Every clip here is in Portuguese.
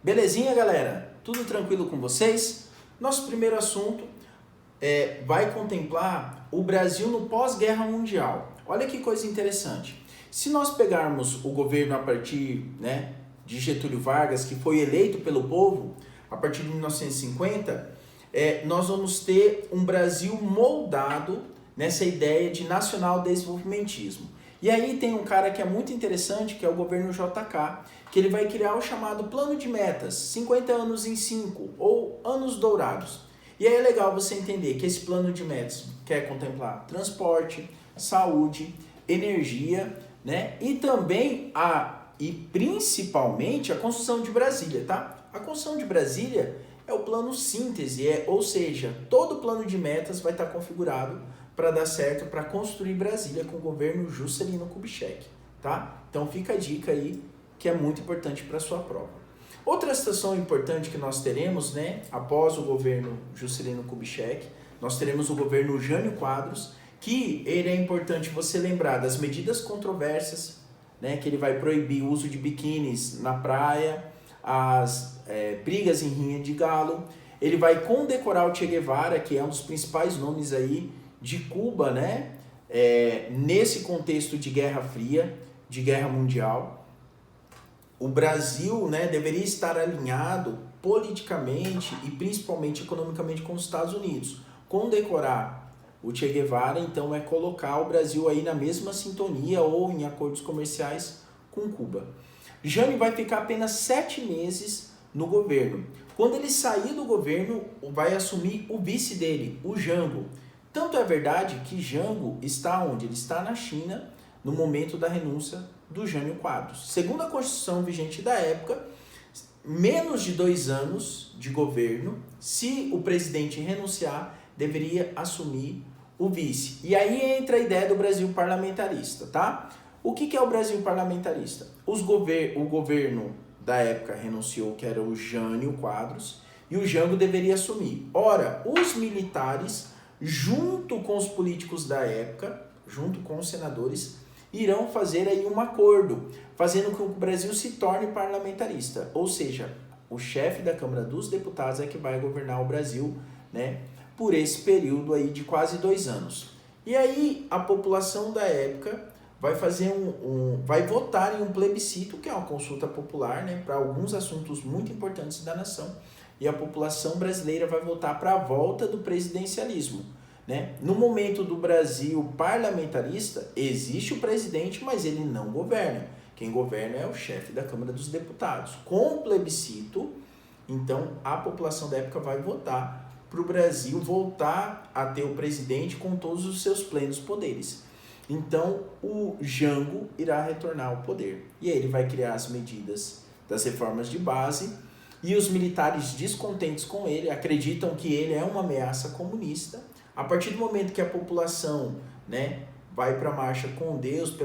Belezinha, galera? Tudo tranquilo com vocês? Nosso primeiro assunto vai contemplar o Brasil no pós-guerra mundial. Olha que coisa interessante. Se nós pegarmos o governo a partir, de Getúlio Vargas, que foi eleito pelo povo, a partir de 1950, nós vamos ter um Brasil moldado nessa ideia de nacional-desenvolvimentismo. E aí tem um cara que é muito interessante, que é o governo JK, que ele vai criar o chamado Plano de Metas, 50 anos em 5, ou anos dourados. E aí é legal você entender que esse plano de metas quer contemplar transporte, saúde, energia, e também e principalmente a construção de Brasília, tá? A construção de Brasília é o plano síntese, ou seja, todo o plano de metas vai estar configurado para dar certo, para construir Brasília com o governo Juscelino Kubitschek, tá? Então fica a dica aí, que é muito importante para a sua prova. Outra situação importante que nós teremos, após o governo Juscelino Kubitschek, nós teremos o governo Jânio Quadros, que ele é importante você lembrar das medidas controversas, que ele vai proibir o uso de biquínis na praia, as brigas em rinha de galo, ele vai condecorar o Che Guevara, que é um dos principais nomes aí de Cuba, nesse contexto de Guerra Fria, de Guerra Mundial. O Brasil, deveria estar alinhado politicamente e principalmente economicamente com os Estados Unidos. Condecorar o Che Guevara, então, é colocar o Brasil aí na mesma sintonia ou em acordos comerciais com Cuba. Jânio vai ficar apenas 7 meses no governo. Quando ele sair do governo, vai assumir o vice dele, o Jango. Tanto é verdade que Jango está onde? Ele está na China no momento da renúncia do Jânio Quadros. Segundo a Constituição vigente da época, menos de 2 anos de governo, se o presidente renunciar, deveria assumir o vice. E aí entra a ideia do Brasil parlamentarista, tá? O que é o Brasil parlamentarista? O governo da época renunciou, que era o Jânio Quadros, e o Jango deveria assumir. Ora, os militares, junto com os políticos da época, junto com os senadores, irão fazer aí um acordo, fazendo com que o Brasil se torne parlamentarista. Ou seja, o chefe da Câmara dos Deputados é que vai governar o Brasil, por esse período aí de quase 2 anos. E aí a população da época vai fazer vai votar em um plebiscito, que é uma consulta popular, para alguns assuntos muito importantes da nação. E a população brasileira vai votar para a volta do presidencialismo. No momento do Brasil parlamentarista, existe o presidente, mas ele não governa. Quem governa é o chefe da Câmara dos Deputados. Com o plebiscito, então, a população da época vai votar para o Brasil voltar a ter o presidente com todos os seus plenos poderes. Então, o Jango irá retornar ao poder. E aí ele vai criar as medidas das reformas de base, e os militares descontentes com ele acreditam que ele é uma ameaça comunista. A partir do momento que a população vai para a marcha com Deus,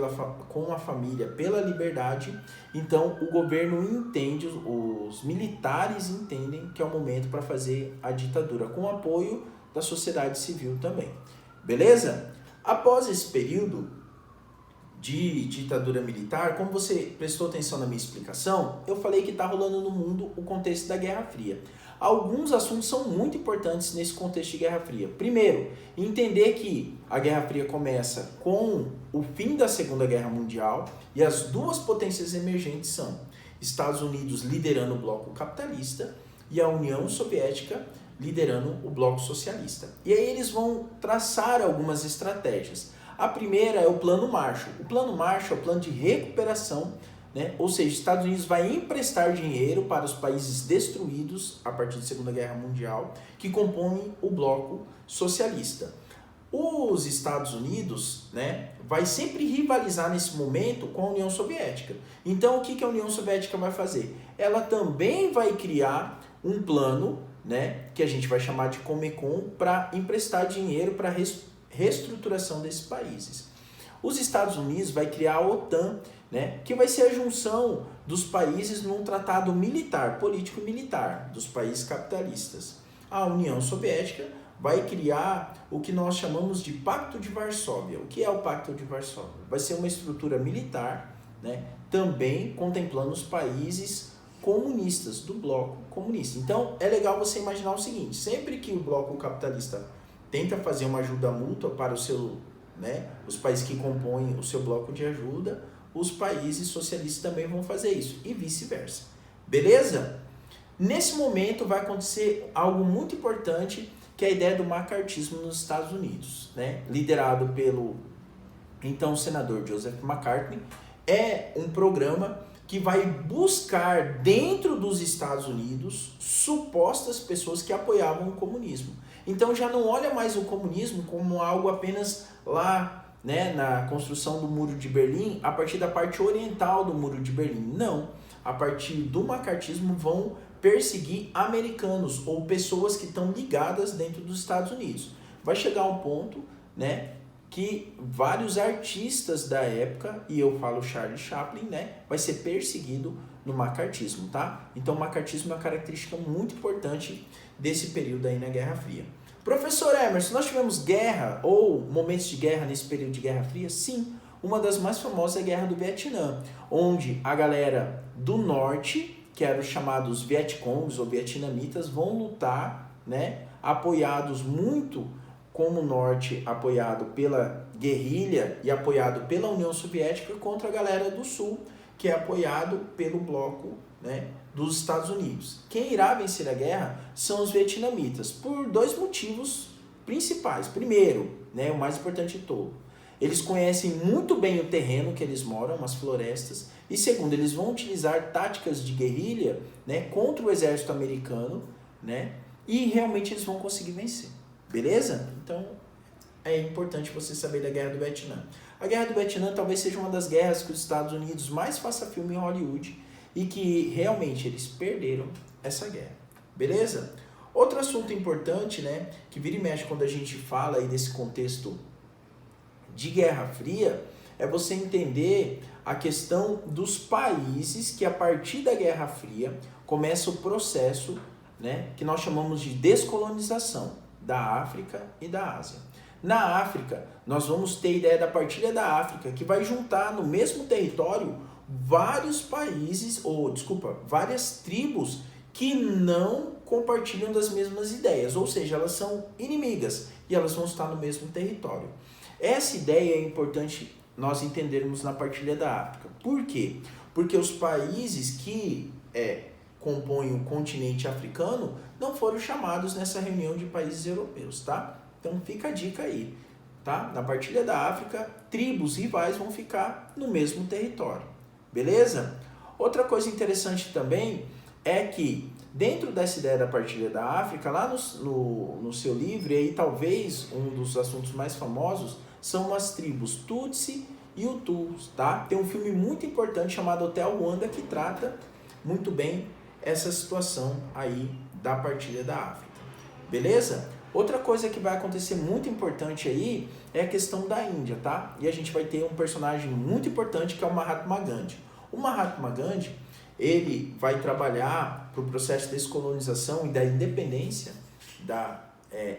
com a família, pela liberdade, então o governo entende, os militares entendem que é o momento para fazer a ditadura, com apoio da sociedade civil também. Beleza? Após esse período de ditadura militar, como você prestou atenção na minha explicação, eu falei que está rolando no mundo o contexto da Guerra Fria. Alguns assuntos são muito importantes nesse contexto de Guerra Fria. Primeiro, entender que a Guerra Fria começa com o fim da Segunda Guerra Mundial e as duas potências emergentes são Estados Unidos liderando o bloco capitalista e a União Soviética liderando o bloco socialista. E aí eles vão traçar algumas estratégias. A primeira é o Plano Marshall. O Plano Marshall é o plano de recuperação, ou seja, os Estados Unidos vai emprestar dinheiro para os países destruídos a partir da Segunda Guerra Mundial, que compõem o bloco socialista. Os Estados Unidos, vai sempre rivalizar nesse momento com a União Soviética. Então, o que a União Soviética vai fazer? Ela também vai criar um plano, que a gente vai chamar de Comecon, para emprestar dinheiro para reestruturação desses países. Os Estados Unidos vai criar a OTAN, que vai ser a junção dos países num tratado militar, político e militar, dos países capitalistas. A União Soviética vai criar o que nós chamamos de Pacto de Varsóvia. O que é o Pacto de Varsóvia? Vai ser uma estrutura militar, também contemplando os países comunistas, do bloco comunista. Então, é legal você imaginar o seguinte, sempre que o bloco capitalista tenta fazer uma ajuda mútua para os países que compõem o seu bloco de ajuda, os países socialistas também vão fazer isso, e vice-versa. Beleza? Nesse momento vai acontecer algo muito importante, que é a ideia do macartismo nos Estados Unidos, né? Liderado pelo então senador Joseph McCarthy. É um programa que vai buscar dentro dos Estados Unidos supostas pessoas que apoiavam o comunismo. Então já não olha mais o comunismo como algo apenas lá, né, na construção do Muro de Berlim, a partir da parte oriental do Muro de Berlim. Não, a partir do macartismo vão perseguir americanos ou pessoas que estão ligadas dentro dos Estados Unidos. Vai chegar um ponto, né, que vários artistas da época, e eu falo Charlie Chaplin, né, vai ser perseguido no macartismo, tá? Então o macartismo é uma característica muito importante desse período aí na Guerra Fria. Professor Emerson, nós tivemos guerra ou momentos de guerra nesse período de Guerra Fria? Sim, uma das mais famosas é a Guerra do Vietnã, onde a galera do norte, que eram os chamados Vietcongs ou vietnamitas, vão lutar, né, apoiados muito como o norte apoiado pela guerrilha e apoiado pela União Soviética contra a galera do sul, que é apoiado pelo bloco, né, dos Estados Unidos. Quem irá vencer a guerra são os vietnamitas, por dois motivos principais. Primeiro, né, o mais importante de todo, eles conhecem muito bem o terreno que eles moram, as florestas, e segundo, eles vão utilizar táticas de guerrilha, né, contra o exército americano, né, e realmente eles vão conseguir vencer. Beleza? Então, é importante você saber da Guerra do Vietnã. A Guerra do Vietnã talvez seja uma das guerras que os Estados Unidos mais faça filme em Hollywood e que realmente eles perderam essa guerra. Beleza? Outro assunto importante, né, que vira e mexe quando a gente fala aí desse contexto de Guerra Fria, é você entender a questão dos países que a partir da Guerra Fria começa o processo, né, que nós chamamos de descolonização da África e da Ásia. Na África, nós vamos ter a ideia da partilha da África, que vai juntar no mesmo território vários países, várias tribos que não compartilham das mesmas ideias, ou seja, elas são inimigas e elas vão estar no mesmo território. Essa ideia é importante nós entendermos na partilha da África. Por quê? Porque os países que compõem o continente africano não foram chamados nessa reunião de países europeus, tá? Então fica a dica aí, tá? Na partilha da África, tribos rivais vão ficar no mesmo território, beleza? Outra coisa interessante também é que dentro dessa ideia da partilha da África, lá no seu livro, e aí talvez um dos assuntos mais famosos, são as tribos Tutsi e Hutus, tá? Tem um filme muito importante chamado Hotel Ruanda que trata muito bem essa situação aí da partilha da África, beleza? Outra coisa que vai acontecer muito importante aí é a questão da Índia, tá? E a gente vai ter um personagem muito importante que é o Mahatma Gandhi. O Mahatma Gandhi, ele vai trabalhar para o processo de descolonização e da independência da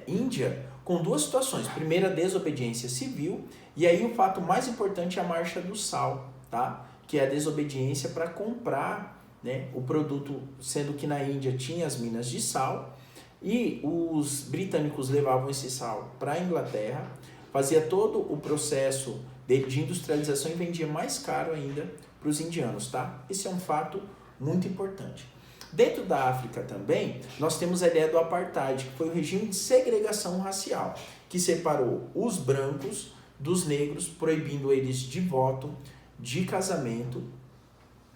Índia com duas situações. Primeiro, a desobediência civil, e aí o fato mais importante é a marcha do sal, tá? Que é a desobediência para comprar, né, o produto, sendo que na Índia tinha as minas de sal, e os britânicos levavam esse sal para a Inglaterra, fazia todo o processo de industrialização e vendia mais caro ainda para os indianos, tá? Esse é um fato muito importante. Dentro da África também, nós temos a ideia do apartheid, que foi o regime de segregação racial, que separou os brancos dos negros, proibindo eles de voto, de casamento,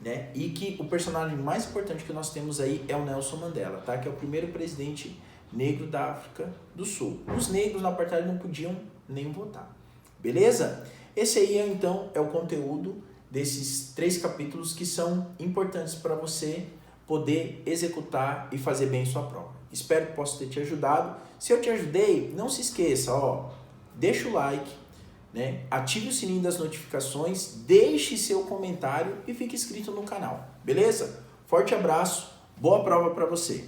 né? E que o personagem mais importante que nós temos aí é o Nelson Mandela, tá? Que é o primeiro presidente negro da África do Sul. Os negros na apartheid não podiam nem votar. Beleza? Esse aí, então, é o conteúdo desses 3 capítulos que são importantes para você poder executar e fazer bem sua prova. Espero que possa ter te ajudado. Se eu te ajudei, não se esqueça, deixa o like, né? Ative o sininho das notificações, deixe seu comentário e fique inscrito no canal, beleza? Forte abraço, boa prova para você!